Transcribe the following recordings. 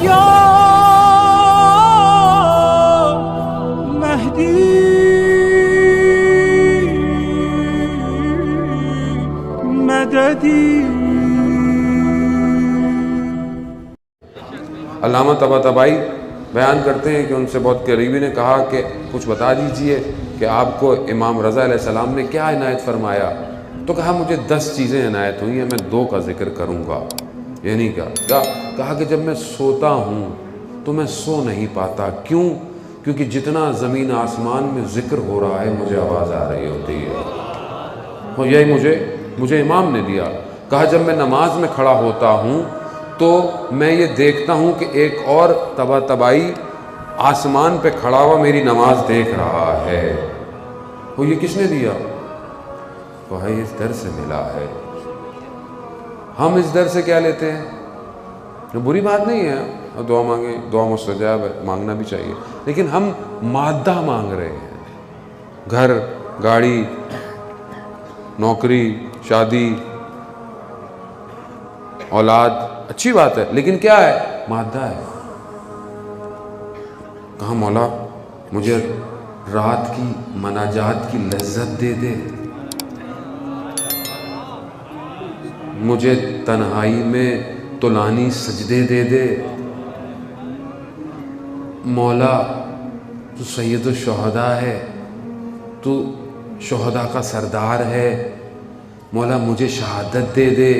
یا مہدی مددی۔ علامہ طباطبائی بیان کرتے ہیں کہ ان سے بہت قریبی نے کہا کہ کچھ بتا دیجئے کہ آپ کو امام رضا علیہ السلام نے کیا عنایت فرمایا؟ تو کہا مجھے 10 چیزیں عنایت ہوئی ہیں، میں 2 کا ذکر کروں گا۔ یعنی کیا؟ کہا کہ جب میں سوتا ہوں تو میں سو نہیں پاتا، کیوں؟ کیونکہ جتنا زمین آسمان میں ذکر ہو رہا ہے مجھے آواز آ رہی ہوتی ہے، اور یہی مجھے امام نے دیا۔ کہا جب میں نماز میں کھڑا ہوتا ہوں تو میں یہ دیکھتا ہوں کہ ایک اور طباطبائی آسمان پہ کھڑا ہوا میری نماز دیکھ رہا ہے۔ وہ یہ کس نے دیا؟ وہ ہے اس در سے ملا ہے۔ ہم اس در سے کیا لیتے ہیں؟ بری بات نہیں ہے، دعا مانگیں، دعا مستجاب ہے، مانگنا بھی چاہیے، لیکن ہم مادہ مانگ رہے ہیں، گھر، گاڑی، نوکری، شادی، اولاد، اچھی بات ہے، لیکن کیا ہے؟ مادہ ہے۔ کہا مولا مجھے رات کی مناجات کی لذت دے دے، مجھے تنہائی میں طولانی سجدے دے دے، مولا تو سید الشہداء ہے، تو شہداء کا سردار ہے، مولا مجھے شہادت دے دے۔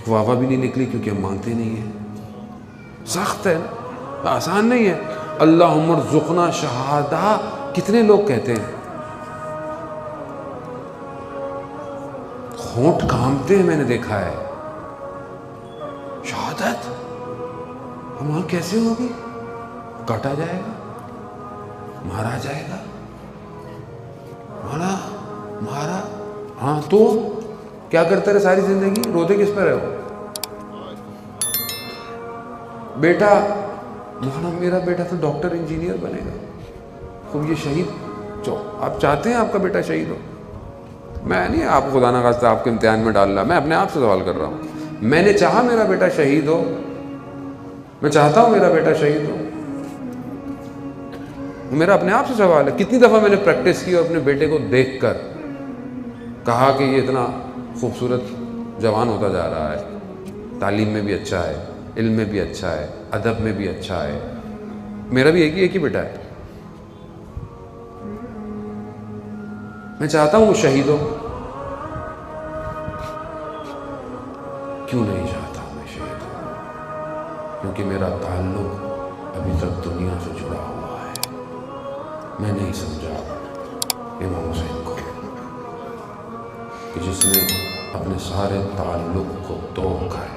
واوا بھی نہیں نکلی کیونکہ ہم مانگتے نہیں ہیں۔ سخت ہے نا، آسان نہیں ہے۔ اللہم ارزقنا شہادہ کتنے لوگ کہتے ہیں؟ ہونٹ کامتے ہیں، میں نے دیکھا ہے۔ شہادت ہمارا کیسے ہوگی؟ کاٹا جائے گا، مارا جائے گا، مارا، ہاں تو کیا کرتے رہے ساری زندگی؟ روتے کس پہ رہے ہو؟ بیٹا، مولانا میرا بیٹا تو ڈاکٹر انجینئر بنے گا، خوب یہ شہید آپ چاہتے ہیں آپ کا بیٹا شہید ہو؟ میں نہیں آپ خدا نہ خواستہ آپ کے امتحان میں ڈال رہا، میں اپنے آپ سے سوال کر رہا ہوں۔ میں نے چاہا میرا بیٹا شہید ہو، میں چاہتا ہوں میرا بیٹا شہید ہو، میرا اپنے آپ سے سوال ہے۔ کتنی دفعہ میں نے پریکٹس کی اور اپنے بیٹے کو دیکھ کر کہا کہ یہ اتنا خوبصورت جوان ہوتا جا رہا ہے، تعلیم میں بھی اچھا ہے، علم میں بھی اچھا ہے، ادب میں بھی اچھا ہے۔ میرا بھی ایک ہی بیٹا ہے، میں چاہتا ہوں وہ شہید ہو۔ کیوں نہیں چاہتا ہوں میں شہید ہوں؟ کیونکہ میرا تعلق ابھی تک دنیا سے جڑا ہوا ہے۔ میں نہیں سمجھا امام حسین کو کہ جس نے اپنے سارے تعلق کو توڑ کر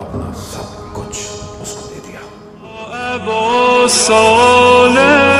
اپنا سب کچھ اس کو دے دیا۔ ابو صالح